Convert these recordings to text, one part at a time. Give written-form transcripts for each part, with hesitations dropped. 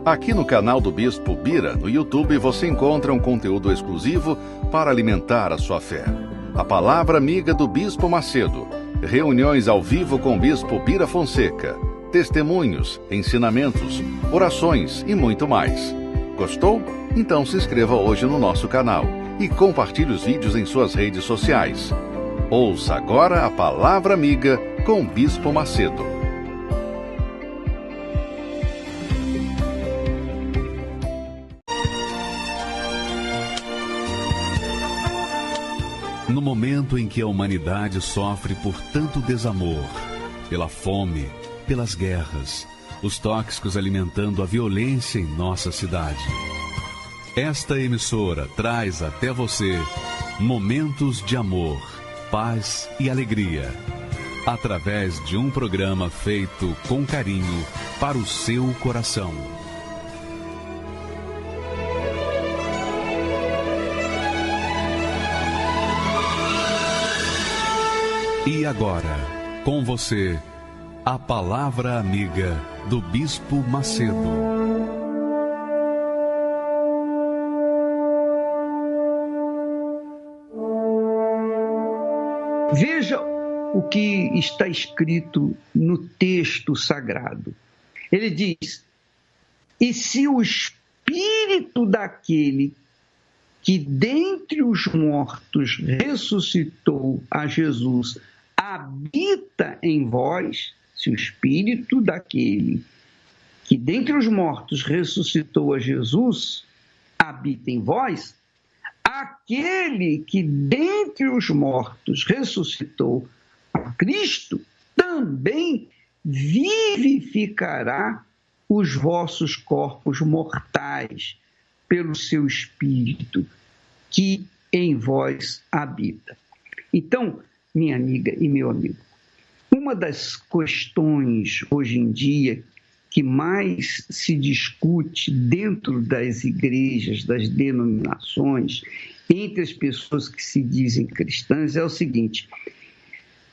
Aqui no canal do Bispo Bira, no YouTube, você encontra um conteúdo exclusivo para alimentar a sua fé. A Palavra Amiga do Bispo Macedo, reuniões ao vivo com o Bispo Bira Fonseca, testemunhos, ensinamentos, orações e muito mais. Gostou? Então se inscreva hoje no nosso canal e compartilhe os vídeos em suas redes sociais. Ouça agora a Palavra Amiga com o Bispo Macedo. No momento em que a humanidade sofre por tanto desamor, pela fome, pelas guerras, os tóxicos alimentando a violência em nossa cidade, esta emissora traz até você momentos de amor, paz e alegria, através de um programa feito com carinho para o seu coração. E agora, com você, a Palavra Amiga do Bispo Macedo. Veja o que está escrito no texto sagrado. Ele diz: e se o espírito daquele que dentre os mortos ressuscitou a Jesus habita em vós, se o espírito daquele que dentre os mortos ressuscitou a Jesus habita em vós, aquele que dentre os mortos ressuscitou a Cristo também vivificará os vossos corpos mortais pelo seu Espírito que em vós habita. Então, minha amiga e meu amigo, uma das questões hoje em dia que mais se discute dentro das igrejas, das denominações, entre as pessoas que se dizem cristãs, é o seguinte: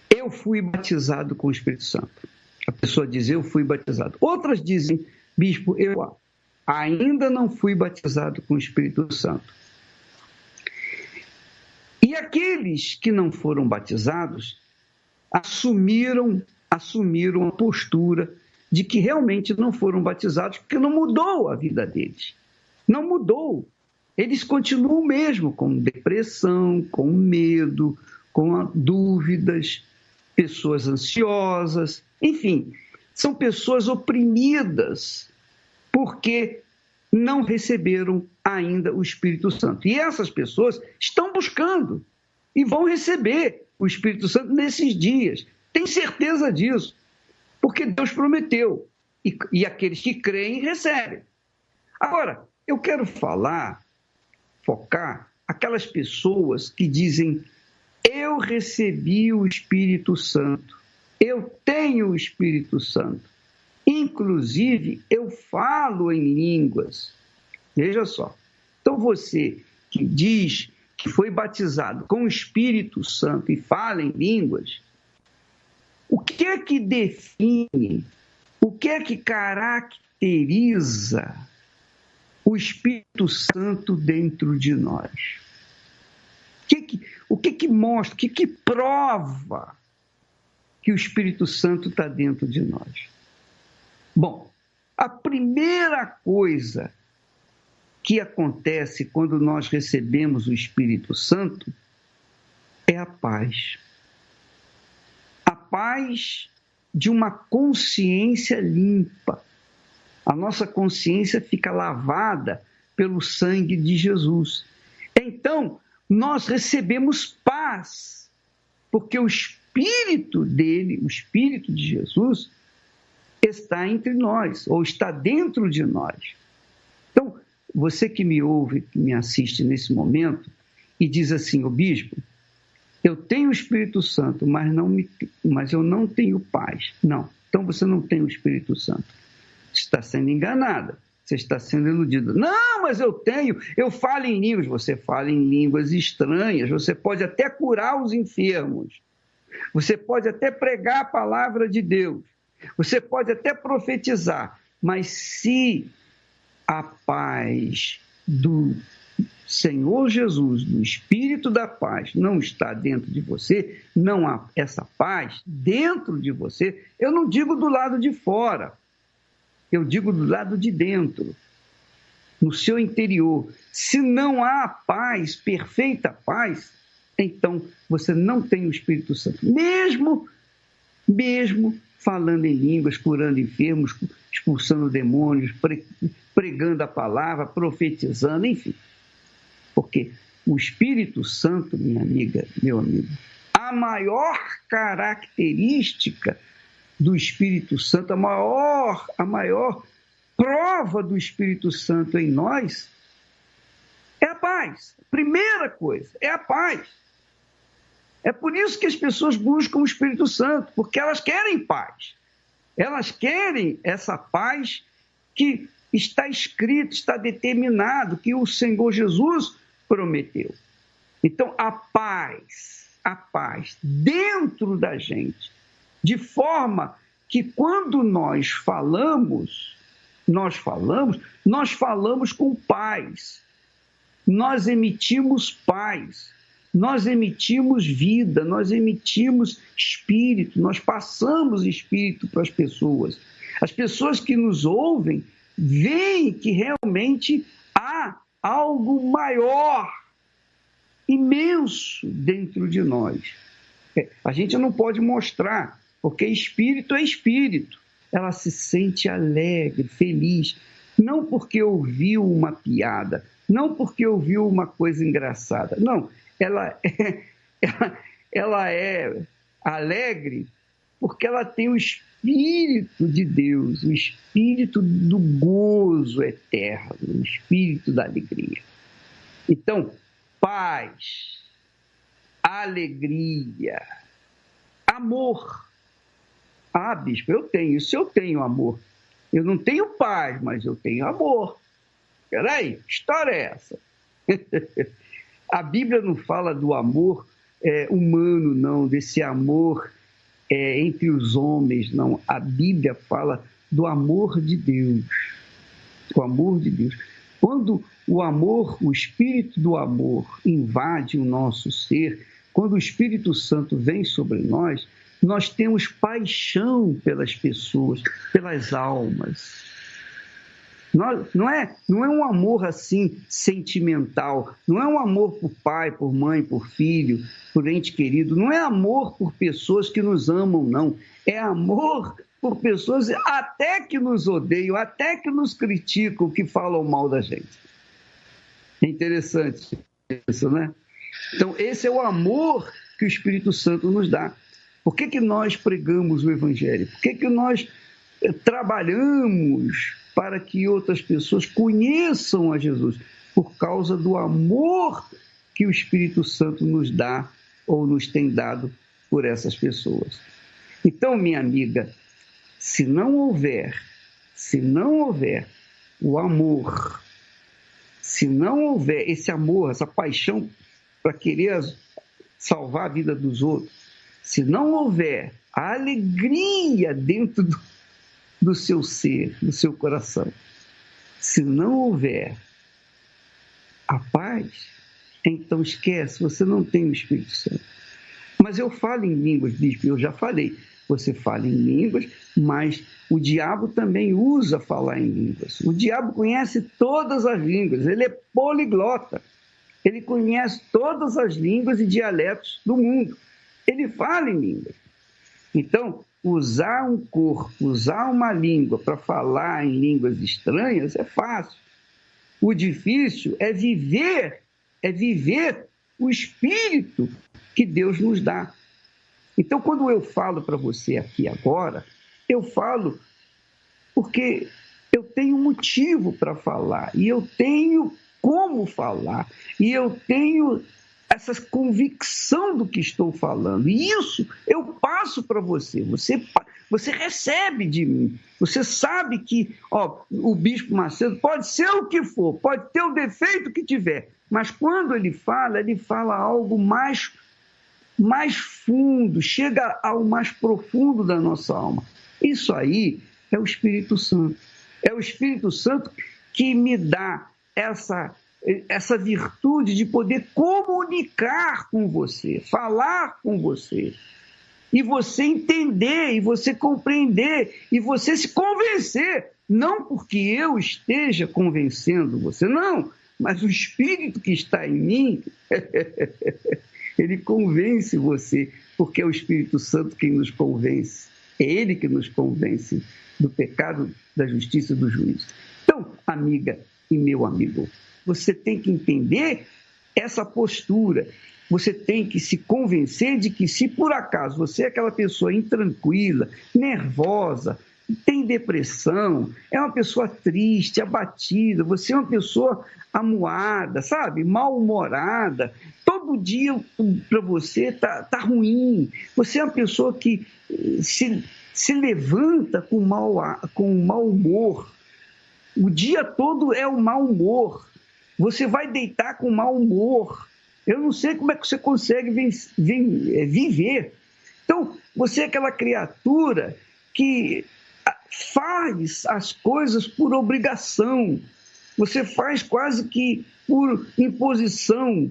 eu fui batizado com o Espírito Santo. A pessoa diz, eu fui batizado. Outras dizem, bispo, eu ainda não fui batizado com o Espírito Santo. E aqueles que não foram batizados assumiram a postura de que realmente não foram batizados, porque não mudou a vida deles. Não mudou. Eles continuam mesmo com depressão, com medo, com dúvidas, pessoas ansiosas, enfim, são pessoas oprimidas porque não receberam ainda o Espírito Santo. E essas pessoas estão buscando e vão receber o Espírito Santo nesses dias. Tem certeza disso, porque Deus prometeu. E aqueles que creem recebem. Agora, eu quero focar aquelas pessoas que dizem, eu recebi o Espírito Santo, eu tenho o Espírito Santo. Inclusive, eu falo em línguas. Veja só. Então, você que diz que foi batizado com o Espírito Santo e fala em línguas, o que é que define, o que é que caracteriza o Espírito Santo dentro de nós? O que que mostra, o que que prova que o Espírito Santo está dentro de nós? Bom, a primeira coisa que acontece quando nós recebemos o Espírito Santo é a paz. A paz de uma consciência limpa. A nossa consciência fica lavada pelo sangue de Jesus. Então, nós recebemos paz, porque o Espírito dele, o Espírito de Jesus, está entre nós, ou está dentro de nós. Então, você que me ouve, que me assiste nesse momento, e diz assim, bispo, eu tenho o Espírito Santo, mas eu não tenho paz. Não, então você não tem o Espírito Santo. Você está sendo enganada, você está sendo iludida. Não, mas eu tenho, eu falo em línguas. Você fala em línguas estranhas, você pode até curar os enfermos, você pode até pregar a palavra de Deus, você pode até profetizar, mas se a paz do Senhor Jesus, do Espírito da paz, não está dentro de você, não há essa paz dentro de você, eu não digo do lado de fora, eu digo do lado de dentro, no seu interior. Se não há paz, perfeita paz, então você não tem o Espírito Santo. Mesmo falando em línguas, curando enfermos, expulsando demônios, pregando a palavra, profetizando, enfim. Porque o Espírito Santo, minha amiga, meu amigo, a maior característica do Espírito Santo, a maior prova do Espírito Santo em nós é a paz. Primeira coisa, é a paz. É por isso que as pessoas buscam o Espírito Santo, porque elas querem paz. Elas querem essa paz que está escrito, está determinado, que o Senhor Jesus prometeu. Então, a paz dentro da gente, de forma que quando nós falamos com paz, nós emitimos paz, nós emitimos vida, nós emitimos espírito, nós passamos espírito para as pessoas. As pessoas que nos ouvem veem que realmente há algo maior, imenso dentro de nós. A gente não pode mostrar, porque espírito é espírito. Ela se sente alegre, feliz, não porque ouviu uma piada, não porque ouviu uma coisa engraçada, não. Ela é alegre porque ela tem o Espírito de Deus, o Espírito do gozo eterno, o Espírito da alegria. Então, paz, alegria, amor. Ah, bispo, eu tenho amor. Eu não tenho paz, mas eu tenho amor. Peraí, que história é essa? A Bíblia não fala do amor humano, não, desse amor entre os homens, não. A Bíblia fala do amor de Deus. O amor de Deus. Quando o amor, o Espírito do amor invade o nosso ser, quando o Espírito Santo vem sobre nós, nós temos paixão pelas pessoas, pelas almas. Não é um amor assim sentimental, não é um amor por pai, por mãe, por filho, por ente querido, não é amor por pessoas que nos amam, não. É amor por pessoas até que nos odeiam, até que nos criticam, que falam mal da gente. É interessante isso, né? Então, esse é o amor que o Espírito Santo nos dá. Por que nós pregamos o Evangelho? Por que nós trabalhamos para que outras pessoas conheçam a Jesus? Por causa do amor que o Espírito Santo nos dá ou nos tem dado por essas pessoas. Então, minha amiga, se não houver o amor, se não houver esse amor, essa paixão para querer salvar a vida dos outros, se não houver a alegria dentro do seu ser, do seu coração, se não houver a paz, então esquece, você não tem o Espírito Santo. Mas eu falo em línguas, bispo, eu já falei, você fala em línguas, mas o diabo também usa falar em línguas. O diabo conhece todas as línguas, ele é poliglota, ele conhece todas as línguas e dialetos do mundo, ele fala em línguas. Então, usar um corpo, usar uma língua para falar em línguas estranhas é fácil. O difícil é viver o Espírito que Deus nos dá. Então, quando eu falo para você aqui agora, eu falo porque eu tenho motivo para falar, e eu tenho como falar, e eu tenho essa convicção do que estou falando. E isso eu passo para você. Você recebe de mim. Você sabe que o Bispo Macedo pode ser o que for, pode ter o defeito que tiver, mas quando ele fala algo mais fundo, chega ao mais profundo da nossa alma. Isso aí é o Espírito Santo. É o Espírito Santo que me dá essa virtude de poder comunicar com você, falar com você, e você entender, e você compreender, e você se convencer, não porque eu esteja convencendo você, não, mas o Espírito que está em mim, ele convence você, porque é o Espírito Santo quem nos convence, é ele que nos convence do pecado, da justiça e do juízo. Então, amiga e meu amigo, você tem que entender essa postura, você tem que se convencer de que se por acaso você é aquela pessoa intranquila, nervosa, tem depressão, é uma pessoa triste, abatida, você é uma pessoa amuada, sabe, mal-humorada, todo dia para você tá ruim, você é uma pessoa que se levanta com mau humor, o dia todo é o mau humor, você vai deitar com mau humor, eu não sei como é que você consegue viver. Então, você é aquela criatura que faz as coisas por obrigação, você faz quase que por imposição,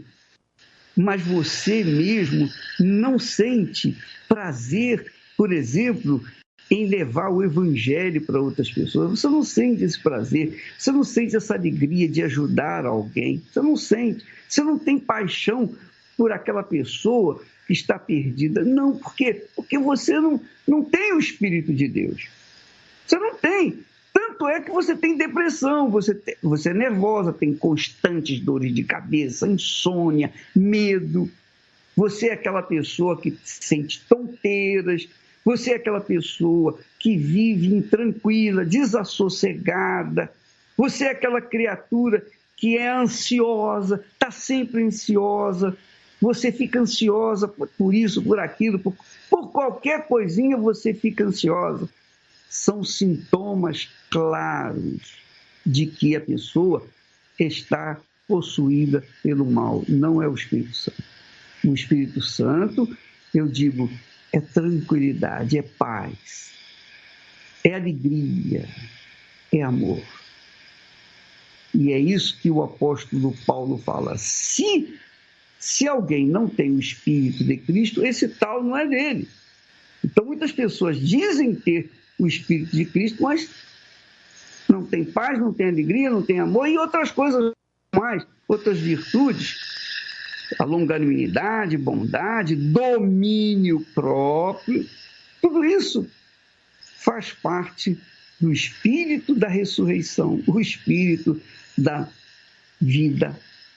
mas você mesmo não sente prazer, por exemplo, em levar o evangelho para outras pessoas. Você não sente esse prazer, você não sente essa alegria de ajudar alguém, você não sente, você não tem paixão por aquela pessoa que está perdida. Não, por quê? Porque você não tem o Espírito de Deus. Você não tem. Tanto é que você tem depressão, você é nervosa, tem constantes dores de cabeça, insônia, medo. Você é aquela pessoa que sente tonteiras, você é aquela pessoa que vive intranquila, desassossegada. Você é aquela criatura que é ansiosa, está sempre ansiosa. Você fica ansiosa por isso, por aquilo, por qualquer coisinha você fica ansiosa. São sintomas claros de que a pessoa está possuída pelo mal. Não é o Espírito Santo. O Espírito Santo, eu digo, é tranquilidade, é paz, é alegria, é amor. E é isso que o apóstolo Paulo fala. Se alguém não tem o Espírito de Cristo, esse tal não é dele. Então, muitas pessoas dizem ter o Espírito de Cristo, mas não tem paz, não tem alegria, não tem amor e outras coisas mais, outras virtudes, a longanimidade, bondade, domínio próprio, tudo isso faz parte do Espírito da ressurreição, o Espírito da vida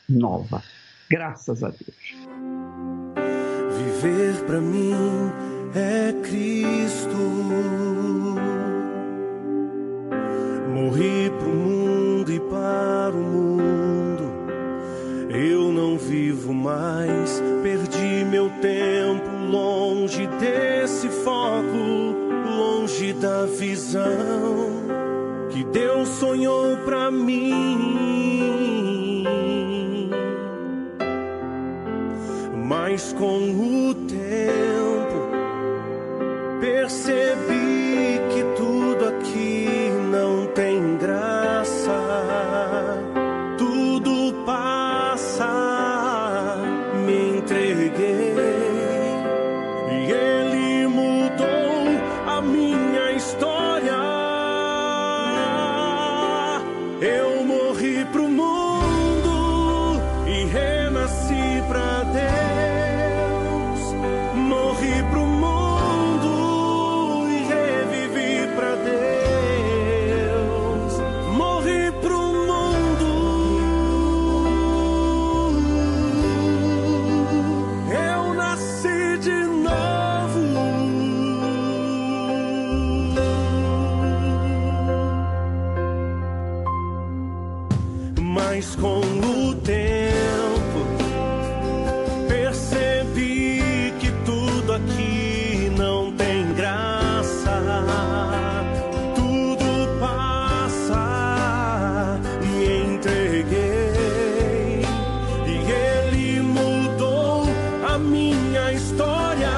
nova. Graças a Deus. Viver para mim é Cristo. Morri pro mundo e para o mundo. Eu não vivo mais, perdi meu tempo longe desse foco, longe da visão que Deus sonhou pra mim. Mas com o tempo percebi que tudo aqui não tem graça, tudo passa, me entreguei e Ele mudou a minha história. Eu morri pro mundo e renasci pra Deus. Morri pro mundo e revivi pra Deus. Morri pro mundo, eu nasci de novo. Mas com o tempo percebi que tudo aqui não tem graça, tudo passa, me entreguei e Ele mudou a minha história.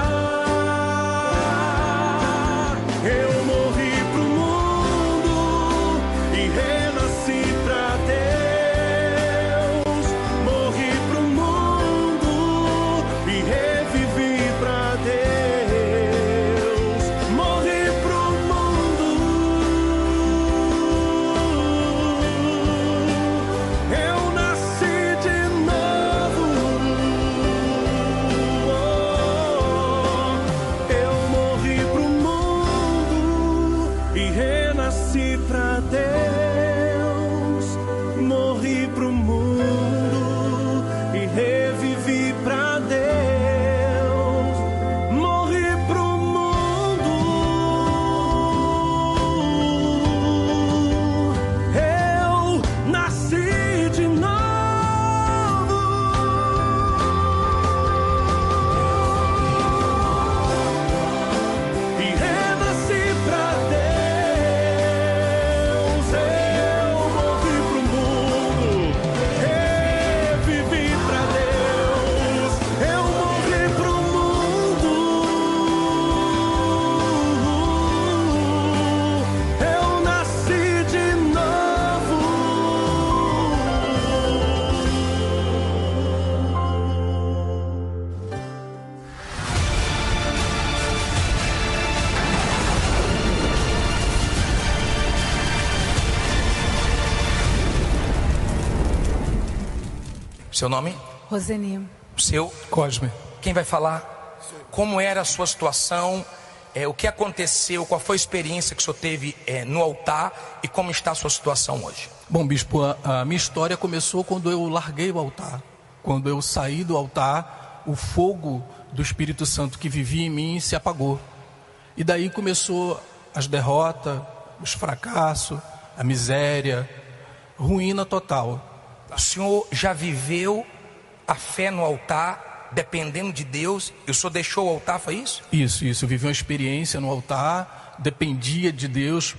Eu morri pro mundo e renasci pra Seu nome? Roseni. O seu? Cosme. Quem vai falar? Como era a sua situação? O que aconteceu? Qual foi a experiência que o senhor teve no altar? E como está a sua situação hoje? Bom, bispo, a minha história começou quando eu larguei o altar. Quando eu saí do altar, o fogo do Espírito Santo que vivia em mim se apagou. E daí começou as derrotas, os fracassos, a miséria, ruína total. O senhor já viveu a fé no altar, dependendo de Deus, e o senhor deixou o altar, foi isso? Isso. Eu vivi uma experiência no altar, dependia de Deus,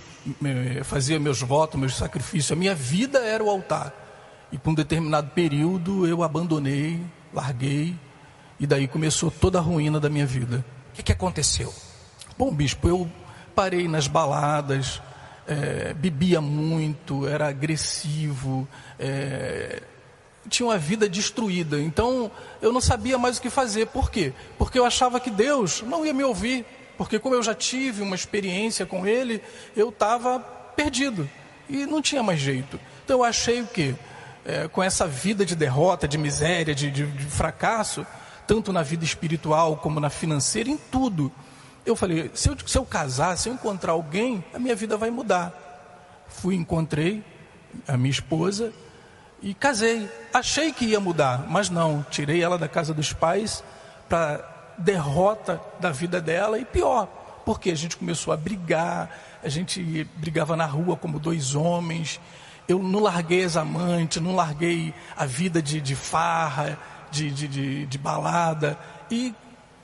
fazia meus votos, meus sacrifícios. A minha vida era o altar. E por um determinado período eu abandonei, larguei, e daí começou toda a ruína da minha vida. O que aconteceu? Bom, bispo, eu parei nas baladas, bebia muito, era agressivo, tinha uma vida destruída. Então eu não sabia mais o que fazer. Por quê? Porque eu achava que Deus não ia me ouvir. Porque como eu já tive uma experiência com Ele, eu estava perdido e não tinha mais jeito. Então eu achei o quê? Com essa vida de derrota, de miséria, de fracasso, tanto na vida espiritual como na financeira, em tudo. Eu falei, se eu casar, se eu encontrar alguém, a minha vida vai mudar. Encontrei a minha esposa e casei. Achei que ia mudar, mas não. Tirei ela da casa dos pais para derrota da vida dela e pior. Porque a gente começou a brigar, a gente brigava na rua como dois homens. Eu não larguei as amantes, não larguei a vida de farra, de balada, e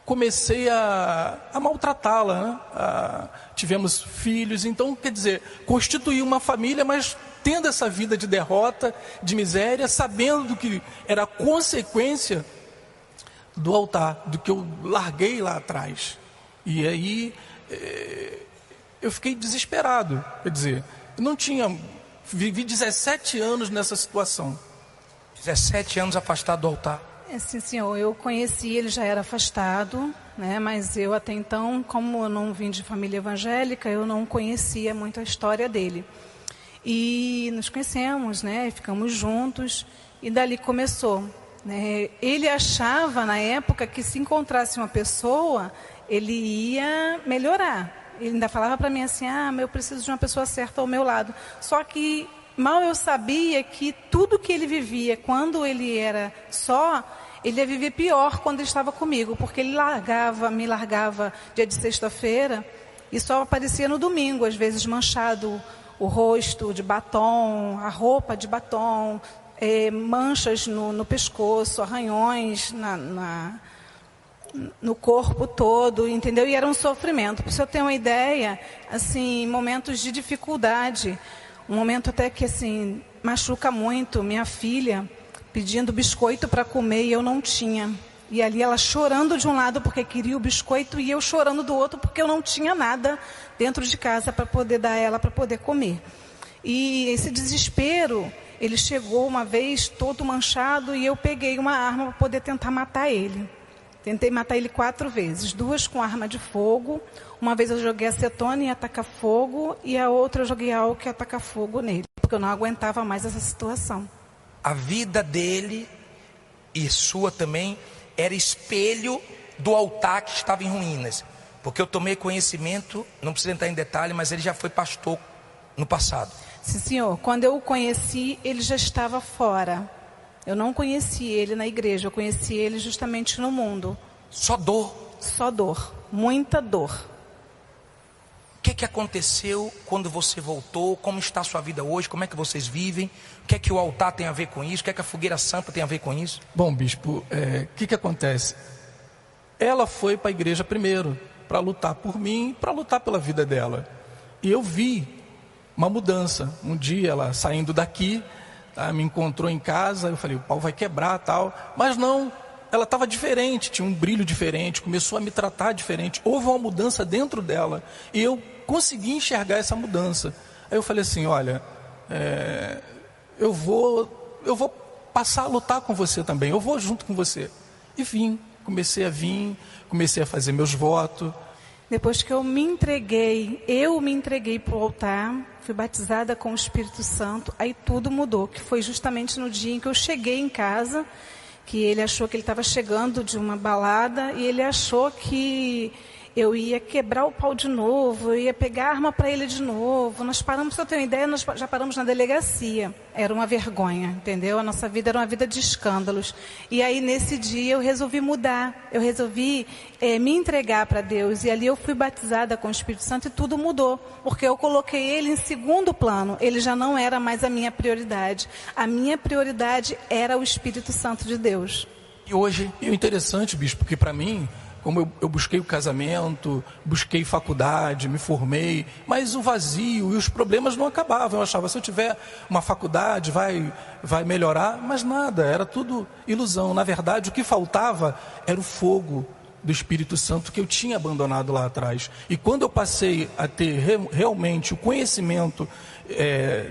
comecei a maltratá-la, né? Tivemos filhos, então, quer dizer, constituí uma família, mas tendo essa vida de derrota, de miséria, sabendo que era consequência do altar, do que eu larguei lá atrás. E aí eu fiquei desesperado, quer dizer, eu não tinha... Vivi 17 anos nessa situação. 17 anos afastado do altar. Sim, senhor. Eu conheci, ele já era afastado, né? Mas eu até então, como eu não vim de família evangélica, eu não conhecia muito a história dele. E nos conhecemos, né? Ficamos juntos e dali começou, né? Ele achava na época que se encontrasse uma pessoa, ele ia melhorar. Ele ainda falava para mim assim, eu preciso de uma pessoa certa ao meu lado. Só que mal eu sabia que tudo que ele vivia quando ele era só, ele ia viver pior quando ele estava comigo. Porque ele me largava dia de sexta-feira e só aparecia no domingo, às vezes manchado o rosto de batom, a roupa de batom, manchas no pescoço, arranhões no corpo todo, entendeu? E era um sofrimento. Para você ter uma ideia, assim, momentos de dificuldade, um momento até que, assim, machuca muito. Minha filha pedindo biscoito para comer e eu não tinha. E ali ela chorando de um lado porque queria o biscoito e eu chorando do outro porque eu não tinha nada dentro de casa para poder dar a ela para poder comer. E esse desespero, ele chegou uma vez todo manchado e eu peguei uma arma para poder tentar matar ele. Tentei matar ele 4 vezes, 2 com arma de fogo. Uma vez eu joguei acetona e ia atacar fogo, e a outra eu joguei álcool e ia atacar fogo nele, porque eu não aguentava mais essa situação. A vida dele e sua também era espelho do altar que estava em ruínas. Porque eu tomei conhecimento, não preciso entrar em detalhe, mas ele já foi pastor no passado. Sim, senhor. Quando eu o conheci, ele já estava fora. Eu não conheci ele na igreja, eu conheci ele justamente no mundo. Só dor? Só dor, muita dor. O que aconteceu quando você voltou? Como está a sua vida hoje? Como é que vocês vivem? O que é que o altar tem a ver com isso? O que é que a fogueira santa tem a ver com isso? Bom, bispo, o que acontece? Ela foi para a igreja primeiro, para lutar por mim, para lutar pela vida dela. E eu vi uma mudança. Um dia ela saindo daqui, me encontrou em casa, eu falei, o pau vai quebrar, tal. Mas não, ela estava diferente, tinha um brilho diferente, começou a me tratar diferente. Houve uma mudança dentro dela e eu consegui enxergar essa mudança. Aí eu falei assim, olha, eu vou passar a lutar com você também, eu vou junto com você. E comecei a vir, comecei a fazer meus votos. Depois que eu me entreguei para o altar, fui batizada com o Espírito Santo, aí tudo mudou, que foi justamente no dia em que eu cheguei em casa, que ele achou que ele estava chegando de uma balada e ele achou que eu ia quebrar o pau de novo, eu ia pegar a arma para ele de novo. Nós paramos, pra eu ter uma ideia, nós já paramos na delegacia. Era uma vergonha, entendeu? A nossa vida era uma vida de escândalos. E aí, nesse dia, eu resolvi mudar. Eu resolvi me entregar para Deus. E ali eu fui batizada com o Espírito Santo e tudo mudou. Porque eu coloquei ele em segundo plano. Ele já não era mais a minha prioridade. A minha prioridade era o Espírito Santo de Deus. E hoje, e o interessante, bispo, porque para mim, como eu busquei o casamento, busquei faculdade, me formei, mas o vazio e os problemas não acabavam. Eu achava, se eu tiver uma faculdade, vai melhorar, mas nada, era tudo ilusão. Na verdade, o que faltava era o fogo do Espírito Santo que eu tinha abandonado lá atrás. E quando eu passei a ter realmente o conhecimento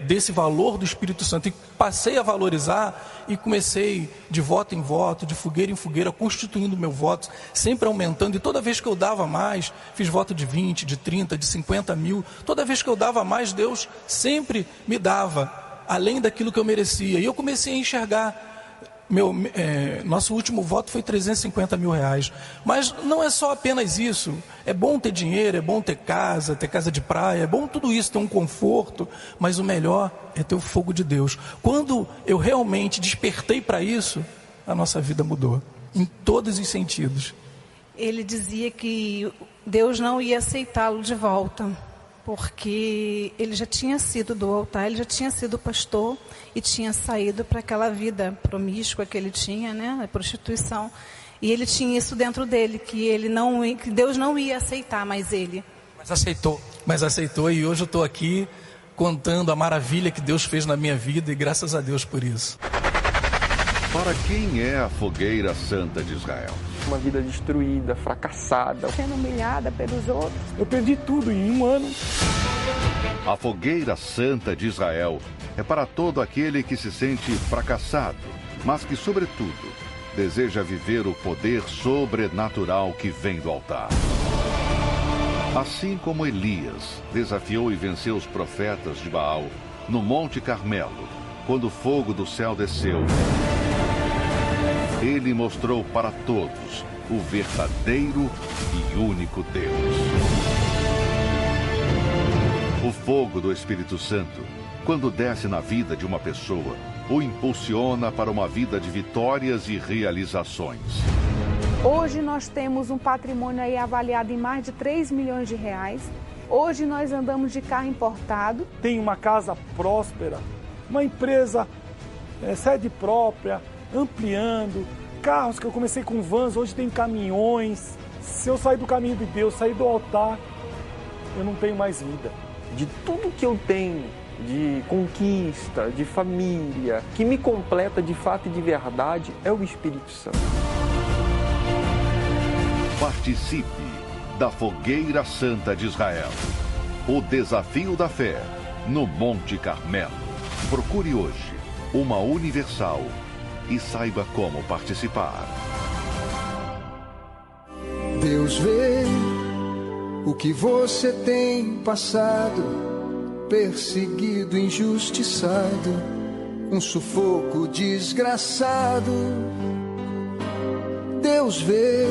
desse valor do Espírito Santo e passei a valorizar e comecei de voto em voto, de fogueira em fogueira, constituindo o meu voto, sempre aumentando, e toda vez que eu dava mais, fiz voto de 20, de 30, de 50 mil, toda vez que eu dava mais, Deus sempre me dava, além daquilo que eu merecia, e eu comecei a enxergar. Nosso último voto foi 350 mil reais, mas não é só apenas isso. É bom ter dinheiro, é bom ter casa de praia, é bom tudo isso, ter um conforto, mas o melhor é ter o fogo de Deus. Quando eu realmente despertei para isso, a nossa vida mudou, em todos os sentidos. Ele dizia que Deus não ia aceitá-lo de volta, porque ele já tinha sido do altar, ele já tinha sido pastor e tinha saído para aquela vida promíscua que ele tinha, né, a prostituição. E ele tinha isso dentro dele, que Deus não ia aceitar mais ele. Mas aceitou, e hoje eu estou aqui contando a maravilha que Deus fez na minha vida, e graças a Deus por isso. Para quem é a Fogueira Santa de Israel? Uma vida destruída, fracassada, sendo humilhada pelos outros. Eu perdi tudo em 1 ano. A Fogueira Santa de Israel é para todo aquele que se sente fracassado, mas que, sobretudo, deseja viver o poder sobrenatural que vem do altar. Assim como Elias desafiou e venceu os profetas de Baal no Monte Carmelo, quando o fogo do céu desceu, ele mostrou para todos o verdadeiro e único Deus. O fogo do Espírito Santo, quando desce na vida de uma pessoa, o impulsiona para uma vida de vitórias e realizações. Hoje nós temos um patrimônio aí avaliado em mais de 3 milhões de reais. Hoje nós andamos de carro importado. Tem uma casa próspera, uma empresa, sede própria, ampliando, carros que eu comecei com vans, hoje tem caminhões. Se eu sair do caminho de Deus, sair do altar, eu não tenho mais vida. De tudo que eu tenho, de conquista, de família, que me completa de fato e de verdade, é o Espírito Santo. Participe da Fogueira Santa de Israel. O desafio da fé no Monte Carmelo. Procure hoje uma Universal e saiba como participar. Deus vê o que você tem passado, perseguido, injustiçado, um sufoco desgraçado. Deus vê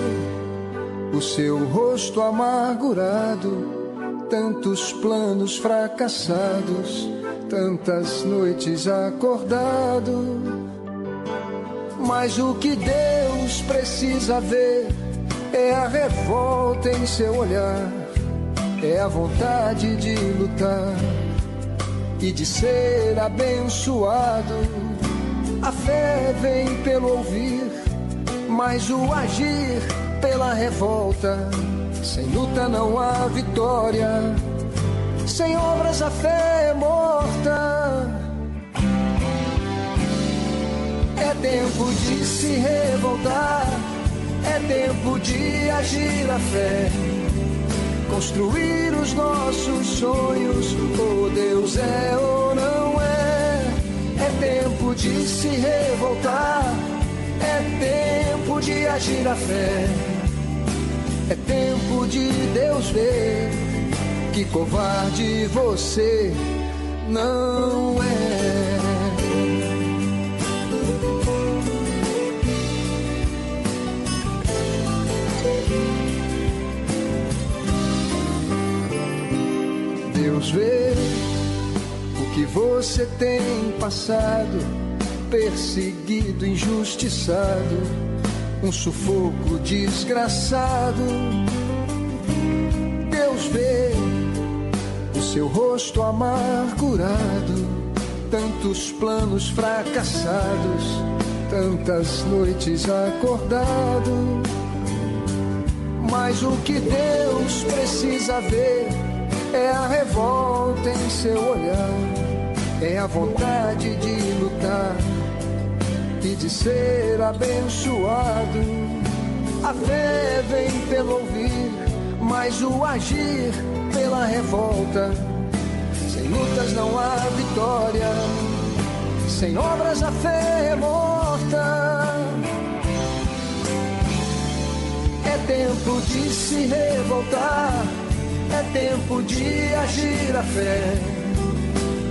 o seu rosto amargurado, tantos planos fracassados, tantas noites acordado. Mas o que Deus precisa ver é a revolta em seu olhar, é a vontade de lutar e de ser abençoado. A fé vem pelo ouvir, mas o agir pela revolta. Sem luta não há vitória, sem obras a fé é morta. É tempo de se revoltar, é tempo de agir a fé, construir os nossos sonhos, ou Deus é ou não é. É tempo de se revoltar, é tempo de agir a fé, é tempo de Deus ver que covarde você não é. Deus vê o que você tem passado, perseguido, injustiçado, um sufoco desgraçado. Deus vê o seu rosto amargurado, tantos planos fracassados, tantas noites acordado. Mas o que Deus precisa ver é a revolta em seu olhar, é a vontade de lutar e de ser abençoado. A fé vem pelo ouvir, mas o agir pela revolta. Sem lutas não há vitória, sem obras a fé é morta. É tempo de se revoltar, é tempo de agir a fé,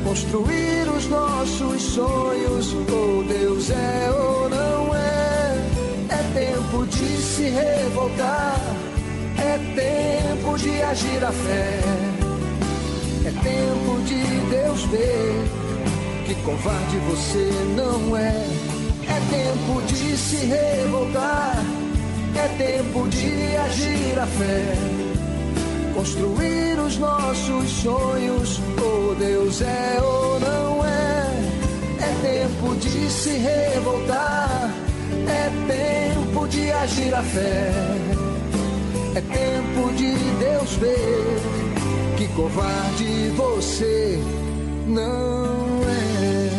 construir os nossos sonhos, ou Deus é ou não é. É tempo de se revoltar, é tempo de agir a fé, é tempo de Deus ver que covarde você não é. É tempo de se revoltar, é tempo de agir a fé, construir os nossos sonhos, ou Deus é ou não é. É tempo de se revoltar, é tempo de agir a fé, é tempo de Deus ver que covarde você não é.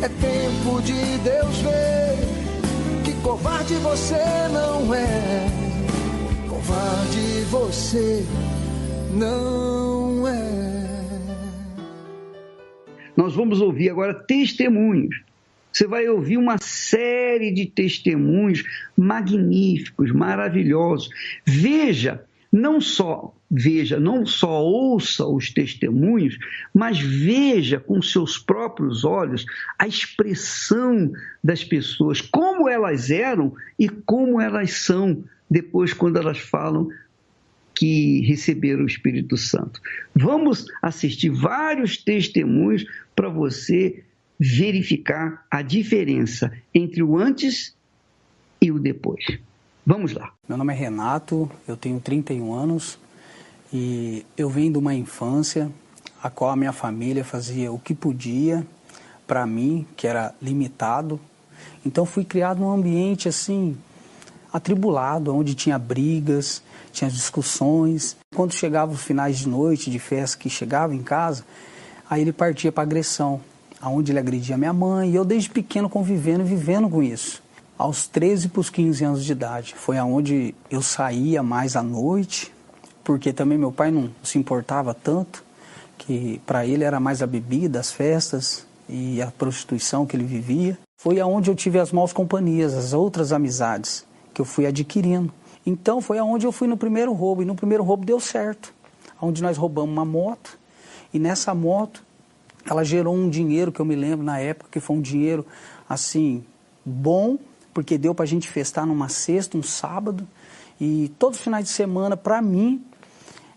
É tempo de Deus ver que covarde você não é. Covarde você não é. Nós vamos ouvir agora testemunhos. Você vai ouvir uma série de testemunhos magníficos, maravilhosos. Não só ouça os testemunhos, mas veja com seus próprios olhos a expressão das pessoas, como elas eram e como elas são depois, quando elas falam que receberam o Espírito Santo. Vamos assistir vários testemunhos para você verificar a diferença entre o antes e o depois. Vamos lá. Meu nome é Renato, eu tenho 31 anos e eu venho de uma infância a qual a minha família fazia o que podia para mim, que era limitado. Então fui criado num ambiente assim atribulado, onde tinha brigas, tinha discussões. Quando chegava os finais de noite, de festa, que chegava em casa, aí ele partia para agressão, onde ele agredia minha mãe, e eu desde pequeno convivendo e vivendo com isso. Aos 13 para os 15 anos de idade, foi aonde eu saía mais à noite, porque também meu pai não se importava tanto, que para ele era mais a bebida, as festas e a prostituição que ele vivia. Foi aonde eu tive as maus companhias, as outras amizades que eu fui adquirindo. Então foi aonde eu fui no primeiro roubo, e no primeiro roubo deu certo, onde nós roubamos uma moto, e nessa moto ela gerou um dinheiro que eu me lembro na época, que foi um dinheiro assim bom, porque deu pra gente festar numa sexta, um sábado, e todos os finais de semana para mim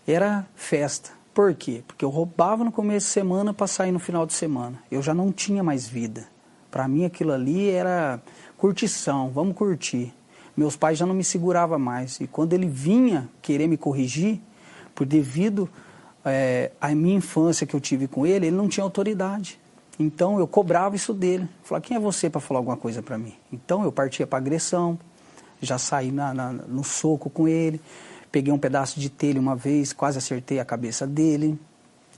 era festa. Por quê? Porque eu roubava no começo de semana para sair no final de semana. Eu já não tinha mais vida. Para mim aquilo ali era curtição, vamos curtir. Meus pais já não me seguravam mais. E quando ele vinha querer me corrigir, por devido à minha infância que eu tive com ele, ele não tinha autoridade. Então eu cobrava isso dele. Falava, quem é você para falar alguma coisa para mim? Então eu partia para agressão, já saí no soco com ele, peguei um pedaço de telha uma vez, quase acertei a cabeça dele,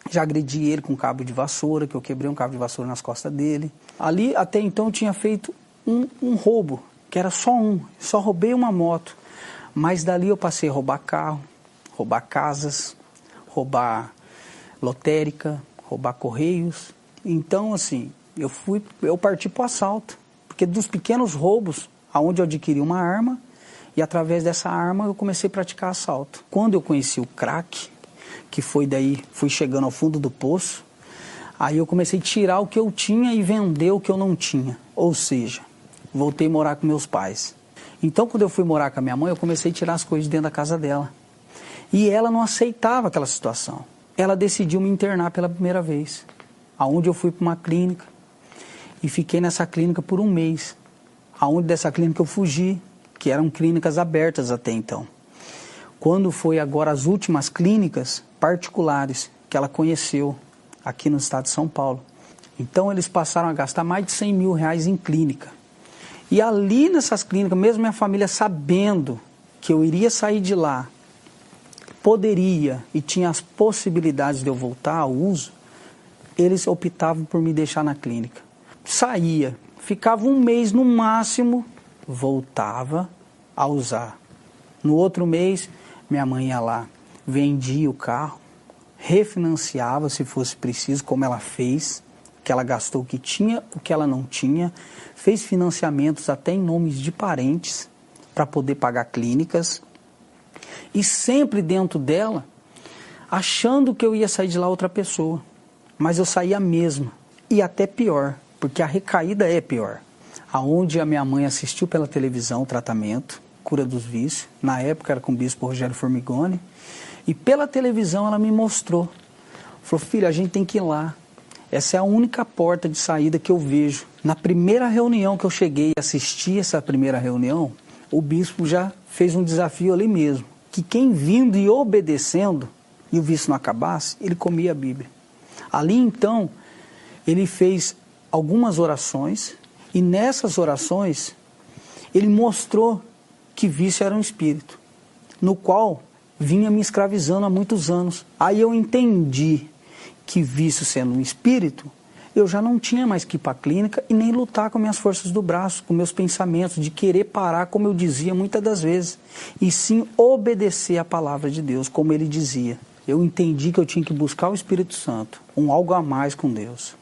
já agredi ele com um cabo de vassoura, que eu quebrei um cabo de vassoura nas costas dele. Ali até então eu tinha feito um roubo, que era só roubei uma moto, mas dali eu passei a roubar carro, roubar casas, roubar lotérica, roubar correios. Então assim, eu parti para o assalto, porque dos pequenos roubos, aonde eu adquiri uma arma, E através dessa arma eu comecei a praticar assalto. Quando eu conheci o crack, que foi daí, fui chegando ao fundo do poço, aí eu comecei a tirar o que eu tinha e vender o que eu não tinha. Ou seja, voltei a morar com meus pais. Então, quando eu fui morar com a minha mãe, eu comecei a tirar as coisas de dentro da casa dela. E ela não aceitava aquela situação. Ela decidiu me internar pela primeira vez, aonde eu fui para uma clínica e fiquei nessa clínica por 1 mês. Aonde dessa clínica eu fugi, que eram clínicas abertas até então. Quando foi agora as últimas clínicas particulares que ela conheceu aqui no estado de São Paulo. Então eles passaram a gastar mais de 100 mil reais em clínica. E ali nessas clínicas, mesmo minha família sabendo que eu iria sair de lá, poderia e tinha as possibilidades de eu voltar ao uso, eles optavam por me deixar na clínica. Saía, ficava 1 mês no máximo, voltava a usar. No outro mês, minha mãe ia lá, vendia o carro, refinanciava se fosse preciso, como ela fez, que ela gastou o que tinha, o que ela não tinha, fez financiamentos até em nomes de parentes para poder pagar clínicas. E sempre dentro dela, achando que eu ia sair de lá outra pessoa. Mas eu saía mesmo. E até pior, porque a recaída é pior. Aonde a minha mãe assistiu pela televisão o tratamento, cura dos vícios. Na época era com o bispo Rogério Formigoni. E pela televisão ela me mostrou. Falou, filho, a gente tem que ir lá. Essa é a única porta de saída que eu vejo. Na primeira reunião que eu cheguei e assisti essa primeira reunião, o bispo já fez um desafio ali mesmo. Que quem vindo e obedecendo, e o vício não acabasse, ele comia a Bíblia. Ali então, ele fez algumas orações, e nessas orações, ele mostrou que vício era um espírito, no qual vinha me escravizando há muitos anos. Aí eu entendi que vício sendo um espírito, eu já não tinha mais que ir para a clínica e nem lutar com minhas forças do braço, com meus pensamentos, de querer parar, como eu dizia muitas das vezes, e sim obedecer a palavra de Deus, como ele dizia. Eu entendi que eu tinha que buscar o Espírito Santo, um algo a mais com Deus,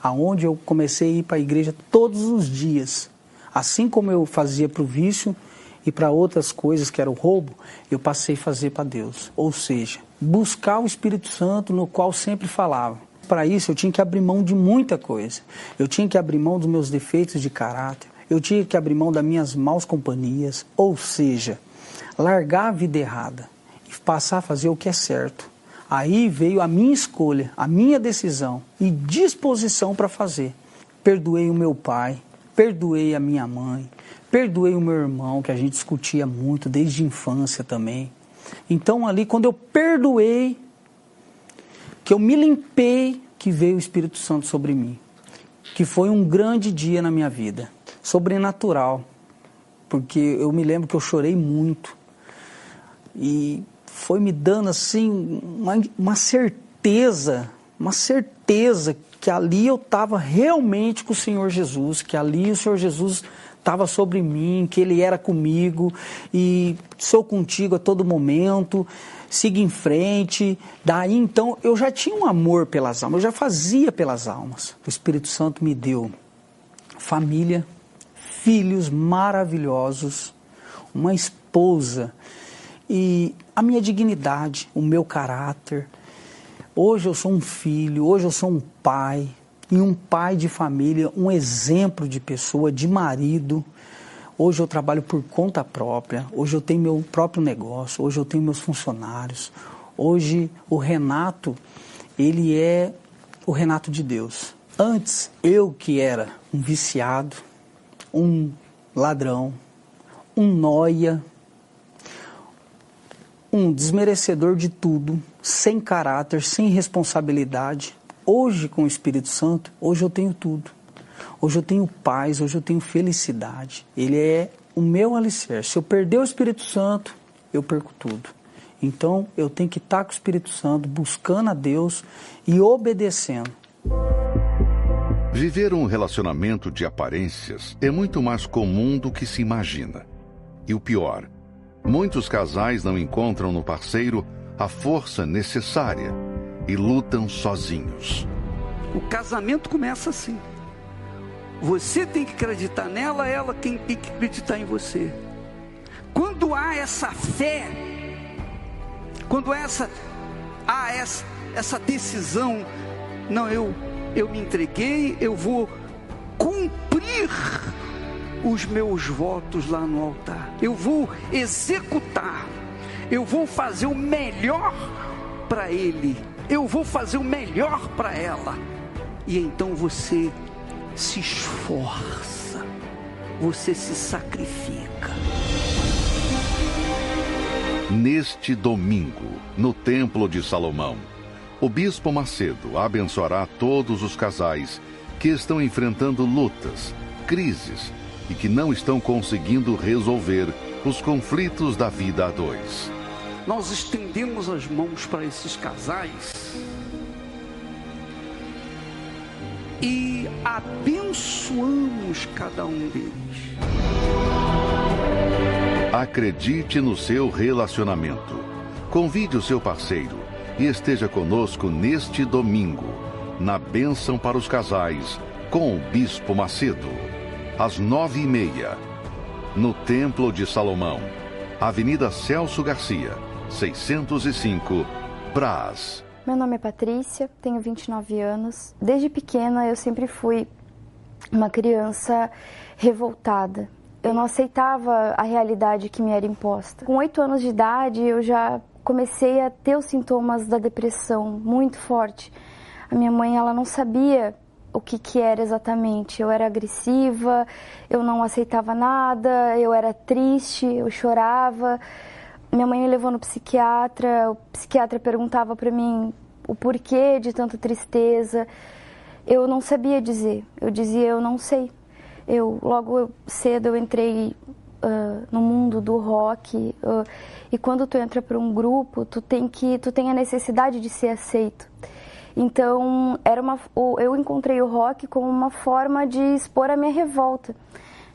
aonde eu comecei a ir para a igreja todos os dias, assim como eu fazia para o vício e para outras coisas que era o roubo, eu passei a fazer para Deus, ou seja, buscar o Espírito Santo no qual sempre falava. Para isso eu tinha que abrir mão de muita coisa. Eu tinha que abrir mão dos meus defeitos de caráter. Eu tinha que abrir mão das minhas maus companhias. Ou seja, largar a vida errada e passar a fazer o que é certo. Aí veio a minha escolha, a minha decisão e disposição para fazer. Perdoei o meu pai, perdoei a minha mãe, perdoei o meu irmão, que a gente discutia muito desde a infância também. Então ali, quando eu perdoei, que eu me limpei, que veio o Espírito Santo sobre mim. Que foi um grande dia na minha vida. Sobrenatural. Porque eu me lembro que eu chorei muito. E foi me dando assim uma certeza que ali eu estava realmente com o Senhor Jesus, que ali o Senhor Jesus estava sobre mim, que Ele era comigo e sou contigo a todo momento, siga em frente. Daí então eu já tinha um amor pelas almas, eu já fazia pelas almas. O Espírito Santo me deu família, filhos maravilhosos, uma esposa e a minha dignidade, o meu caráter. Hoje eu sou um filho, hoje eu sou um pai, e um pai de família, um exemplo de pessoa, de marido. Hoje eu trabalho por conta própria, hoje eu tenho meu próprio negócio, hoje eu tenho meus funcionários. Hoje o Renato, ele é o Renato de Deus. Antes, eu que era um viciado, um ladrão, um nóia, um desmerecedor de tudo, sem caráter, sem responsabilidade. Hoje, com o Espírito Santo, hoje eu tenho tudo. Hoje eu tenho paz, hoje eu tenho felicidade. Ele é o meu alicerce. Se eu perder o Espírito Santo, eu perco tudo. Então, eu tenho que estar com o Espírito Santo, buscando a Deus e obedecendo. Viver um relacionamento de aparências é muito mais comum do que se imagina. E o pior, muitos casais não encontram no parceiro a força necessária e lutam sozinhos. O casamento começa assim. Você tem que acreditar nela, ela tem que acreditar em você. Quando há essa fé, quando há essa decisão, não, eu me entreguei, eu vou cumprir os meus votos lá no altar, eu vou executar, eu vou fazer o melhor para ele, eu vou fazer o melhor para ela. E então você se esforça, você se sacrifica. Neste domingo, no Templo de Salomão, o Bispo Macedo abençoará todos os casais que estão enfrentando lutas, crises e que não estão conseguindo resolver os conflitos da vida a dois. Nós estendemos as mãos para esses casais e abençoamos cada um deles. Acredite no seu relacionamento. Convide o seu parceiro e esteja conosco neste domingo, na bênção para os casais, com o Bispo Macedo, às 9h30, no Templo de Salomão, Avenida Celso Garcia, 605, Brás. Meu nome é Patrícia, tenho 29 anos. Desde pequena eu sempre fui uma criança revoltada. Eu não aceitava a realidade que me era imposta. Com 8 anos de idade eu já comecei a ter os sintomas da depressão muito forte. A minha mãe, ela não sabia o que era exatamente. Eu era agressiva, eu não aceitava nada, eu era triste, eu chorava. Minha mãe me levou no psiquiatra, o psiquiatra perguntava para mim o porquê de tanta tristeza. Eu não sabia dizer, eu dizia eu não sei. Logo cedo eu entrei no mundo do rock, e quando tu entra para um grupo, tu tem a necessidade de ser aceito. Então eu encontrei o rock como uma forma de expor a minha revolta.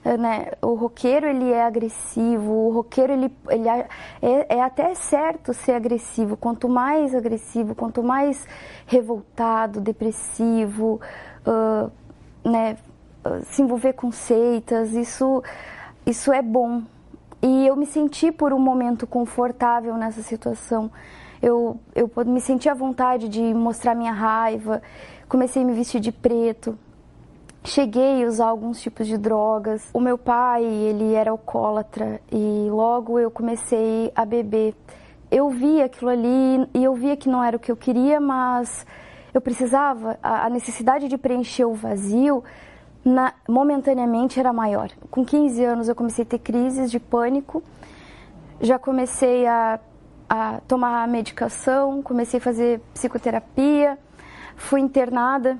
Né? O roqueiro, ele é agressivo, o roqueiro ele é até certo ser agressivo. Quanto mais agressivo, quanto mais revoltado, depressivo, né? Se envolver com seitas, isso é bom. E eu me senti por um momento confortável nessa situação. Eu me senti à vontade de mostrar minha raiva, comecei a me vestir de preto. Cheguei a usar alguns tipos de drogas. O meu pai, ele era alcoólatra e logo eu comecei a beber. Eu via aquilo ali e eu via que não era o que eu queria, mas eu precisava, a necessidade de preencher o vazio momentaneamente era maior. Com 15 anos eu comecei a ter crises de pânico, já comecei a tomar medicação, comecei a fazer psicoterapia, fui internada.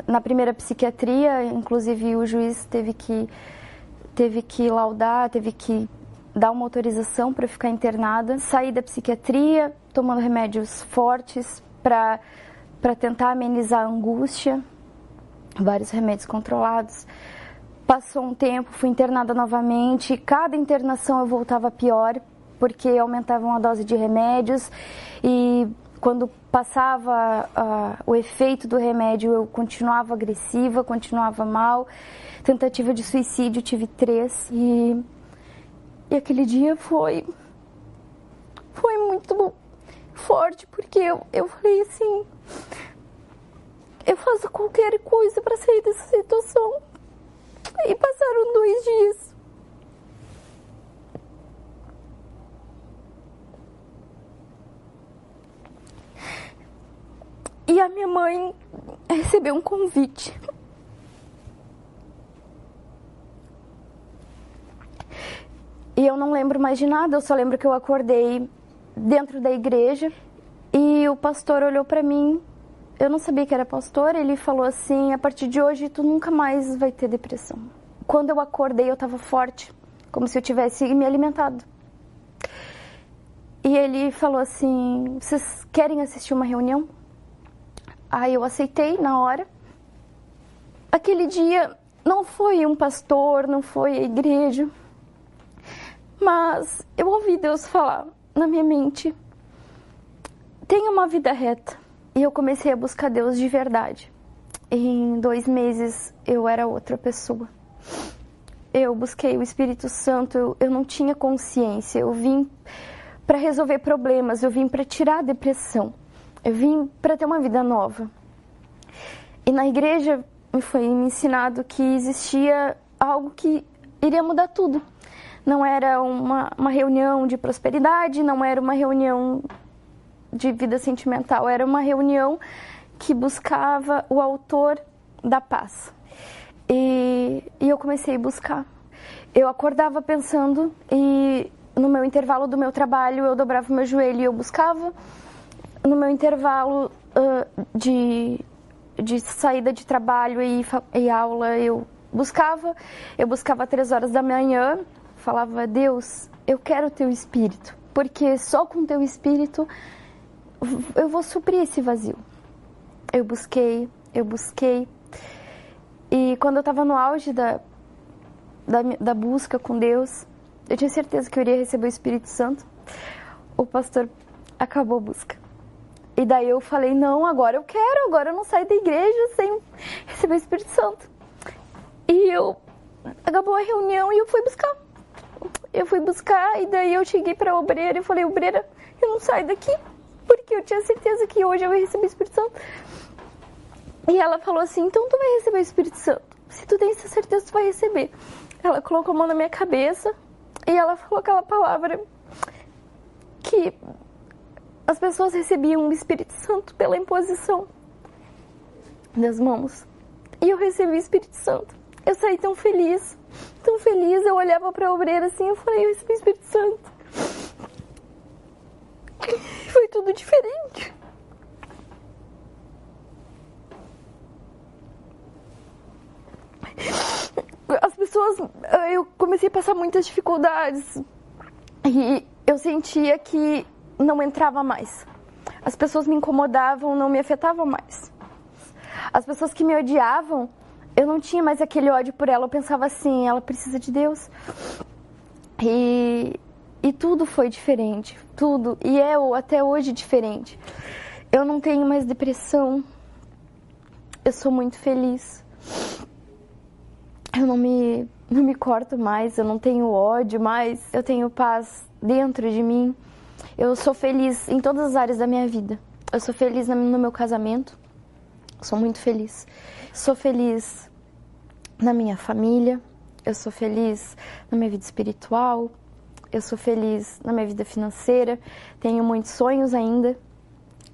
Na primeira psiquiatria, inclusive o juiz teve que laudar, teve que dar uma autorização para ficar internada. Saí da psiquiatria tomando remédios fortes para tentar amenizar a angústia, vários remédios controlados. Passou um tempo, fui internada novamente. Cada internação eu voltava pior, porque aumentavam a dose de remédios e quando passava o efeito do remédio, eu continuava agressiva, continuava mal. Tentativa de suicídio, tive 3. E aquele dia foi muito forte, porque eu falei assim, eu faço qualquer coisa para sair dessa situação. E passaram 2 dias. E a minha mãe recebeu um convite. E eu não lembro mais de nada, eu só lembro que eu acordei dentro da igreja e o pastor olhou para mim. Eu não sabia que era pastor, ele falou assim: a partir de hoje tu nunca mais vai ter depressão. Quando eu acordei eu estava forte, como se eu tivesse me alimentado. E ele falou assim: vocês querem assistir uma reunião? Aí eu aceitei na hora. Aquele dia não foi um pastor, não foi a igreja, mas eu ouvi Deus falar na minha mente: tenha uma vida reta. E eu comecei a buscar Deus de verdade. Em 2 meses eu era outra pessoa. eu busquei o Espírito Santo, eu não tinha consciência, eu vim para resolver problemas, eu vim para tirar a depressão, eu vim para ter uma vida nova. E na igreja foi me ensinado que existia algo que iria mudar tudo. Não era uma reunião de prosperidade, não era uma reunião de vida sentimental, era uma reunião que buscava o autor da paz. E eu comecei a buscar. Eu acordava pensando e no meu intervalo do meu trabalho eu dobrava o meu joelho e eu buscava. No meu intervalo de saída de trabalho e aula eu buscava 3 horas da manhã, falava: Deus, eu quero o teu Espírito, porque só com o teu Espírito eu vou suprir esse vazio. Eu busquei. E quando eu estava no auge da busca com Deus, eu tinha certeza que eu iria receber o Espírito Santo. O pastor acabou a busca. E daí eu falei: não, agora eu quero, agora eu não saio da igreja sem receber o Espírito Santo. E acabou a reunião e eu fui buscar. E daí eu cheguei para a obreira e falei: obreira, eu não saio daqui, porque eu tinha certeza que hoje eu ia receber o Espírito Santo. E ela falou assim: então tu vai receber o Espírito Santo. Se tu tens certeza, tu vai receber. Ela colocou a mão na minha cabeça e ela falou aquela palavra que as pessoas recebiam o Espírito Santo pela imposição das mãos. E eu recebi o Espírito Santo. Eu saí tão feliz. Eu olhava para a obreira assim, eu falei: eu recebi o Espírito Santo. Foi tudo diferente. As pessoas, eu comecei a passar muitas dificuldades e eu sentia que não entrava mais. As pessoas me incomodavam, não me afetavam mais. As pessoas que me odiavam, eu não tinha mais aquele ódio por ela. Eu pensava assim: ela precisa de Deus. E tudo foi diferente, tudo. E é até hoje diferente. Eu não tenho mais depressão. Eu sou muito feliz. Eu não me corto mais, eu não tenho ódio mais. Eu tenho paz dentro de mim. Eu sou feliz em todas as áreas da minha vida. Eu sou feliz no meu casamento. Sou muito feliz. Sou feliz na minha família. Eu sou feliz na minha vida espiritual. Eu sou feliz na minha vida financeira. Tenho muitos sonhos ainda.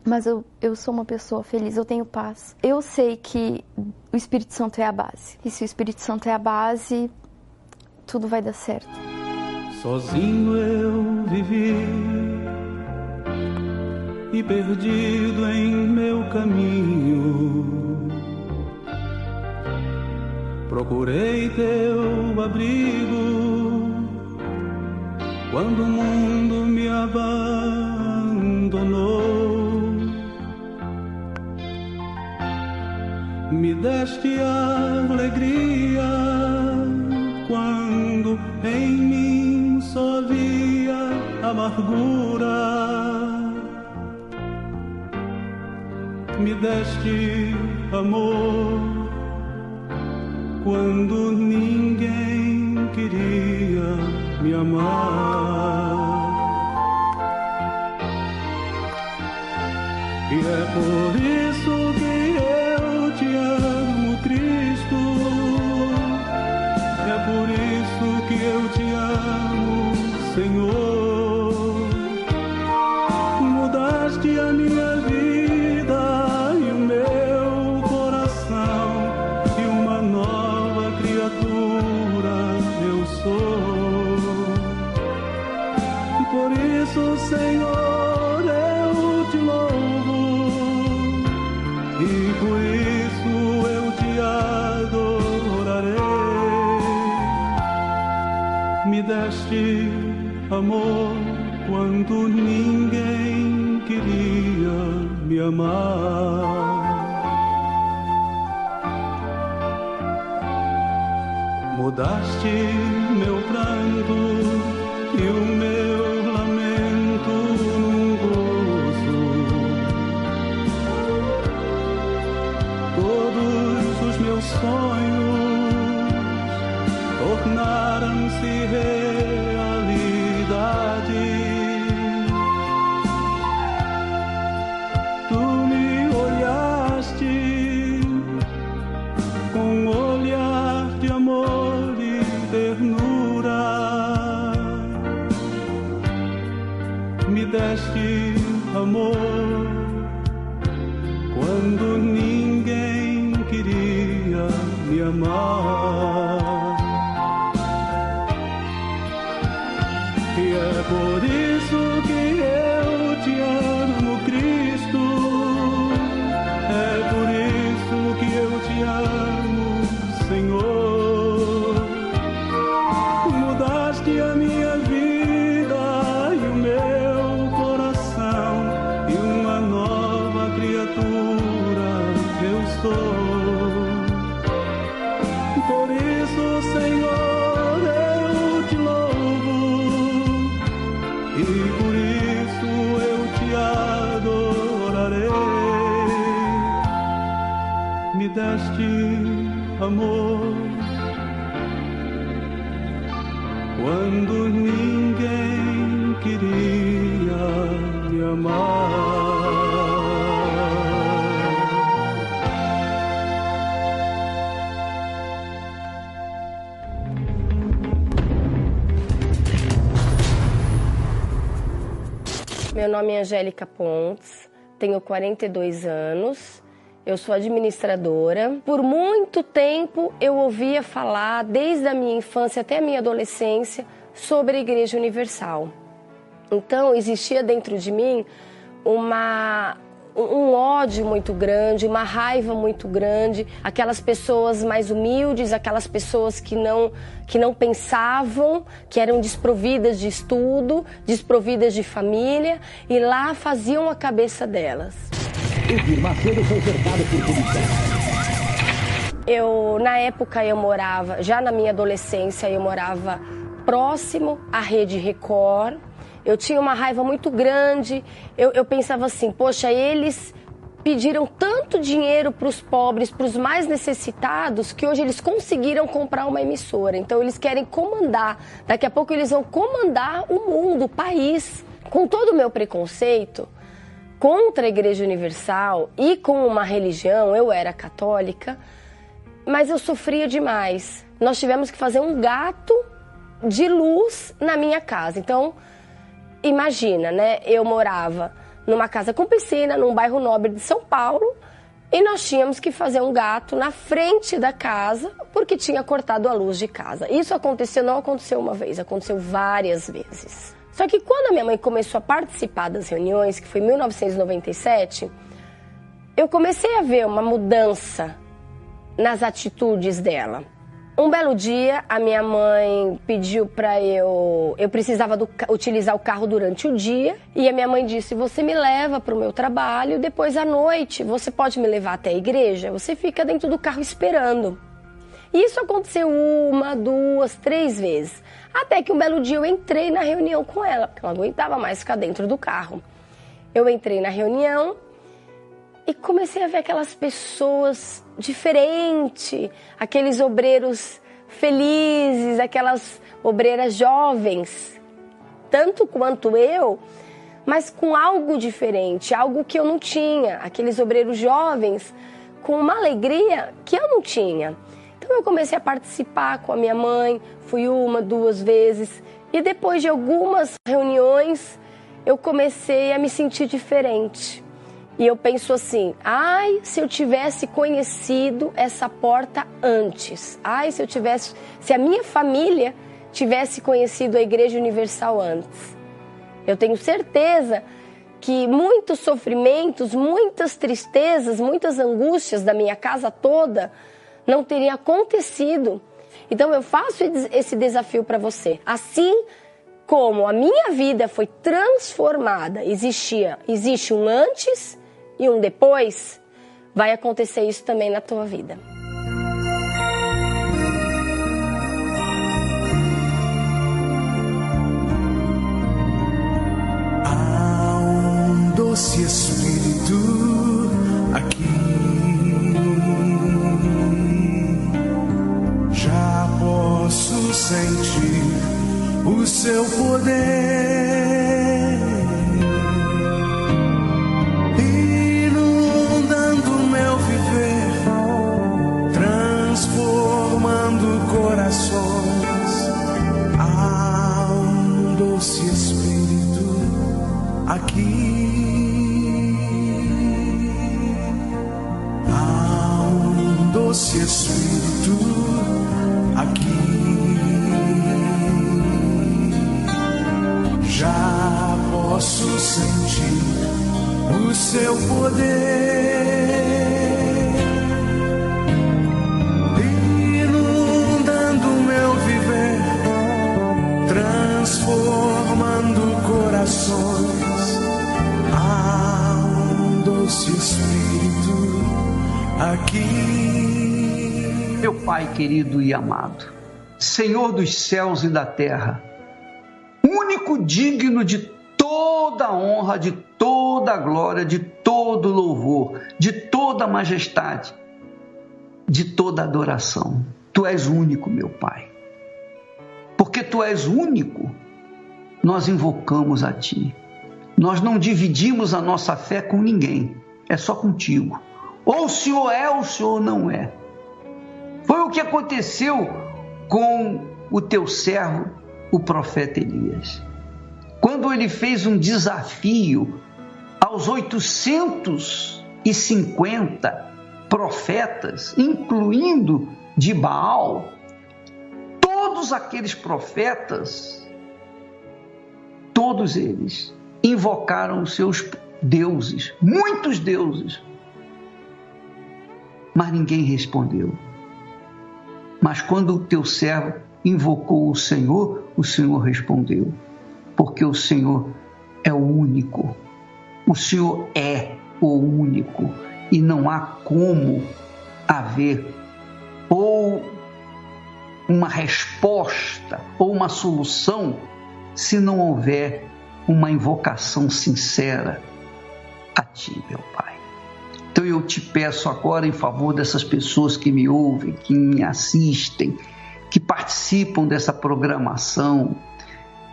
Mas eu sou uma pessoa feliz, eu tenho paz. Eu sei que o Espírito Santo é a base. E se o Espírito Santo é a base, tudo vai dar certo. Sozinho eu vivi e perdido em meu caminho. Procurei teu abrigo quando o mundo me abandonou. Me deste alegria quando em mim só havia amargura. Me deste amor quando ninguém queria me amar. E é por isso que eu te amo, Cristo. É por isso que eu te amo, Senhor. Mudaste a minha vida e o meu coração, e uma nova criatura eu sou. E por isso, Senhor, eu te louvo. E por isso eu te adorarei. Me deste amor quando ninguém queria me amar. Mudaste meu pranto e o meu lamento num gozo. Todos os meus sonhos tornaram-se realidade. Tu me olhaste com um olhar de amor e ternura, me deste amor quando ninguém queria me amar. E é por isso que eu te amo, Cristo. É por isso que eu te amo, Senhor. Mudaste a minha vida e o meu coração, e uma nova criatura eu sou. Por isso, Senhor, eu te louvo, e por isso eu te adorarei. Me deste amor quando ninguém queria me amar. Meu nome é Angélica Pontes, tenho 42 anos, eu sou administradora. Por muito tempo eu ouvia falar, desde a minha infância até a minha adolescência, sobre a Igreja Universal. Então existia dentro de mim um ódio muito grande, uma raiva muito grande, aquelas pessoas mais humildes, aquelas pessoas que não pensavam, que eram desprovidas de estudo, desprovidas de família, e lá faziam a cabeça delas. Macedo foi cercado por polícia. Na época eu morava, já na minha adolescência, eu morava próximo à Rede Record. Eu tinha uma raiva muito grande, eu pensava assim, poxa, eles pediram tanto dinheiro para os pobres, para os mais necessitados, que hoje eles conseguiram comprar uma emissora. Então eles querem comandar, daqui a pouco eles vão comandar o mundo, o país. Com todo o meu preconceito contra a Igreja Universal e com uma religião, eu era católica, mas eu sofria demais. Nós tivemos que fazer um gato de luz na minha casa. Então, imagina, né? Eu morava numa casa com piscina, num bairro nobre de São Paulo, e nós tínhamos que fazer um gato na frente da casa, porque tinha cortado a luz de casa. Isso aconteceu, não aconteceu uma vez, aconteceu várias vezes. Só que quando a minha mãe começou a participar das reuniões, que foi em 1997, eu comecei a ver uma mudança nas atitudes dela. Um belo dia, a minha mãe pediu para eu precisava utilizar o carro durante o dia, e a minha mãe disse, você me leva para o meu trabalho, depois à noite você pode me levar até a igreja, você fica dentro do carro esperando. E isso aconteceu 1, 2, 3 vezes, até que um belo dia eu entrei na reunião com ela, porque eu não aguentava mais ficar dentro do carro. Eu entrei na reunião e comecei a ver aquelas pessoas diferentes, aqueles obreiros felizes, aquelas obreiras jovens, tanto quanto eu, mas com algo diferente, algo que eu não tinha. Aqueles obreiros jovens com uma alegria que eu não tinha. Então eu comecei a participar com a minha mãe, fui 1, 2 vezes, e depois de algumas reuniões eu comecei a me sentir diferente. E eu penso assim, ai, se eu tivesse conhecido essa porta antes. Ai, se a minha família tivesse conhecido a Igreja Universal antes. Eu tenho certeza que muitos sofrimentos, muitas tristezas, muitas angústias da minha casa toda não teriam acontecido. Então eu faço esse desafio para você. Assim como a minha vida foi transformada, existe um antes e um depois, vai acontecer isso também na tua vida. Há um doce Espírito aqui, já posso doce Espírito aqui. Já posso sentir o seu poder inundando meu viver, transformando corações. Há um doce Espírito aqui. Meu Pai querido e amado, Senhor dos céus e da terra, único digno de toda honra, de toda glória, de todo louvor, de toda majestade, de toda adoração. Tu és único, meu Pai. Porque Tu és único, nós invocamos a Ti. Nós não dividimos a nossa fé com ninguém, é só contigo. Ou o Senhor é ou o Senhor não é. Foi o que aconteceu com o Teu servo, o profeta Elias. Quando ele fez um desafio aos 850 profetas, incluindo de Baal, todos aqueles profetas, todos eles invocaram os seus deuses, muitos deuses, mas ninguém respondeu. Mas quando o teu servo invocou o Senhor respondeu, porque o Senhor é o único, o Senhor é o único, e não há como haver ou uma resposta ou uma solução se não houver uma invocação sincera a Ti, meu Pai. Então eu te peço agora em favor dessas pessoas que me ouvem, que me assistem, que participam dessa programação,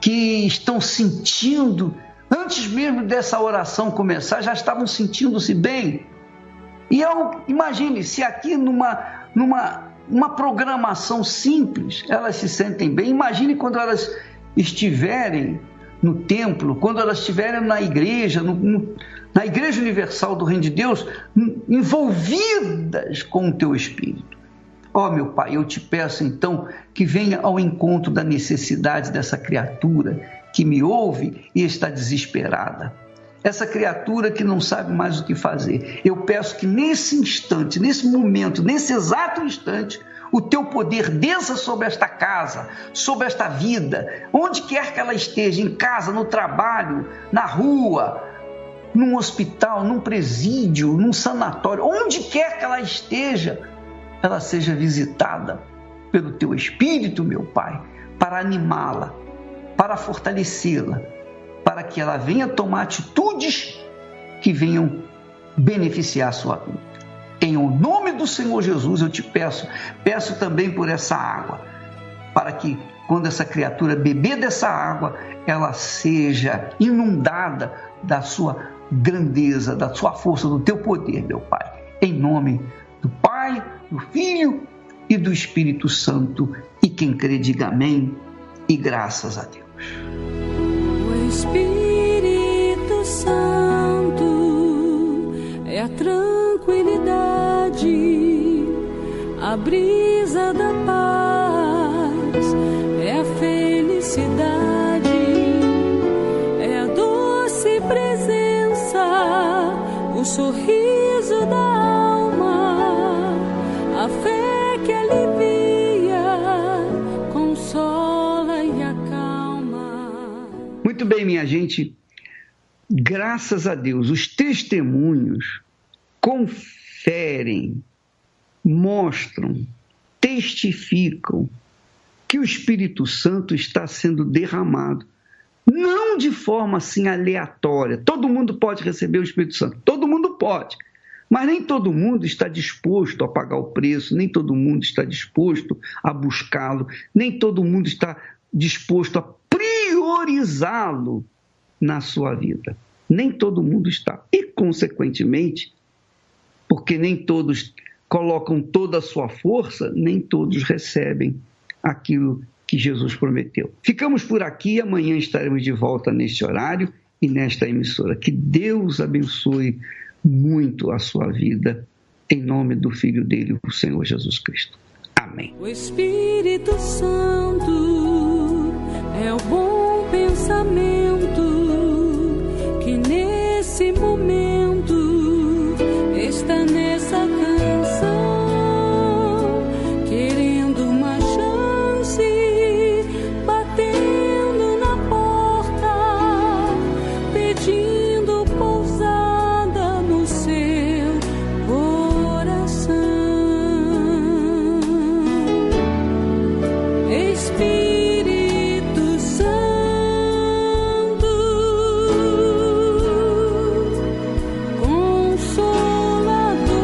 que estão sentindo, antes mesmo dessa oração começar, já estavam sentindo-se bem. E imagine, se aqui numa programação simples, elas se sentem bem, imagine quando elas estiverem no templo, quando elas estiverem na igreja, na Igreja Universal do Reino de Deus, envolvidas com o Teu Espírito. Ó, meu Pai, eu te peço então que venha ao encontro da necessidade dessa criatura que me ouve e está desesperada. Essa criatura que não sabe mais o que fazer. Eu peço que nesse instante, nesse momento, nesse exato instante, o Teu poder desça sobre esta casa, sobre esta vida, onde quer que ela esteja, em casa, no trabalho, na rua, num hospital, num presídio, num sanatório, onde quer que ela esteja, ela seja visitada pelo Teu Espírito, meu Pai, para animá-la, para fortalecê-la, para que ela venha tomar atitudes que venham beneficiar a sua vida. Em o nome do Senhor Jesus eu te peço também por essa água, para que quando essa criatura beber dessa água, ela seja inundada da sua grandeza, da sua força, do Teu poder, meu Pai. Em nome do Pai, do Filho e do Espírito Santo. E quem crê, diga amém e graças a Deus. O Espírito Santo é a tranquilidade, a brisa da paz, é a felicidade, é a doce presença, o sorriso da alma, a fé que alivia, consola e acalma. Muito bem, minha gente, graças a Deus, os testemunhos conferem, mostram, testificam que o Espírito Santo está sendo derramado, não de forma assim aleatória. Todo mundo pode receber o Espírito Santo, todo mundo pode, mas nem todo mundo está disposto a pagar o preço, nem todo mundo está disposto a buscá-lo, nem todo mundo está disposto a priorizá-lo na sua vida. Nem todo mundo está. E, consequentemente, porque nem todos colocam toda a sua força, nem todos recebem aquilo que Jesus prometeu. Ficamos por aqui, amanhã estaremos de volta neste horário e nesta emissora. Que Deus abençoe muito a sua vida em nome do Filho dele, o Senhor Jesus Cristo. Amém. O Espírito Santo é o bom pensamento que nesse momento está nessa canção, querendo uma chance, batendo na porta, pedindo pousada no seu coração. Espírito Santo, Consolador,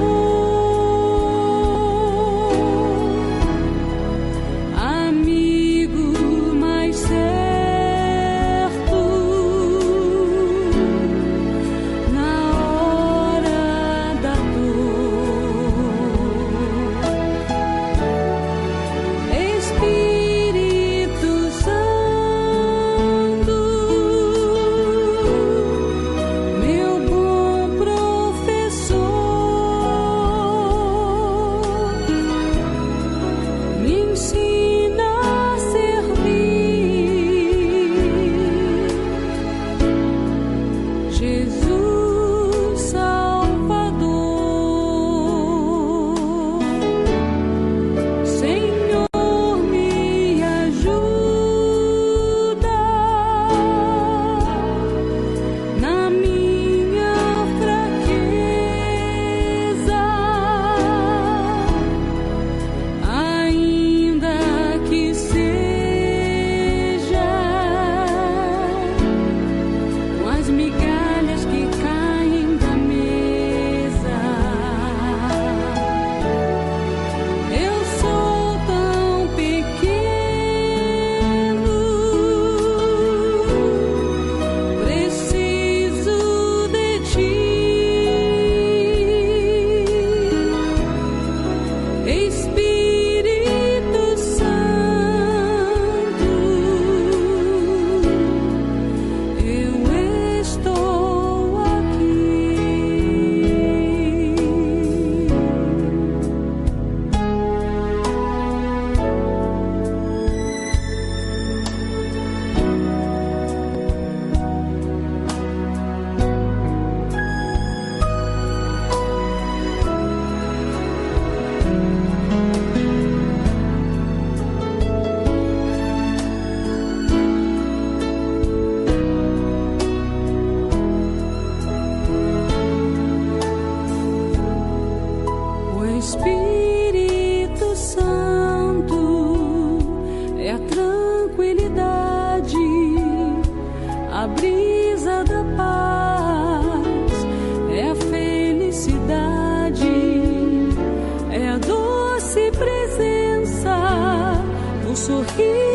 amigo mais certo, na hora da dor. Espírito Santo, meu bom professor, me ensina a servir. Jesus Salvador, Senhor, me ajuda na minha fraqueza, ainda que seja com as migalhas que caem da mesa. Eu sou tão pequeno, preciso de ti. Espírito Santo, eu estou aqui. O Espírito Santo é a tranquilidade, a brisa da paz, é a felicidade, é a doce presença, o sorriso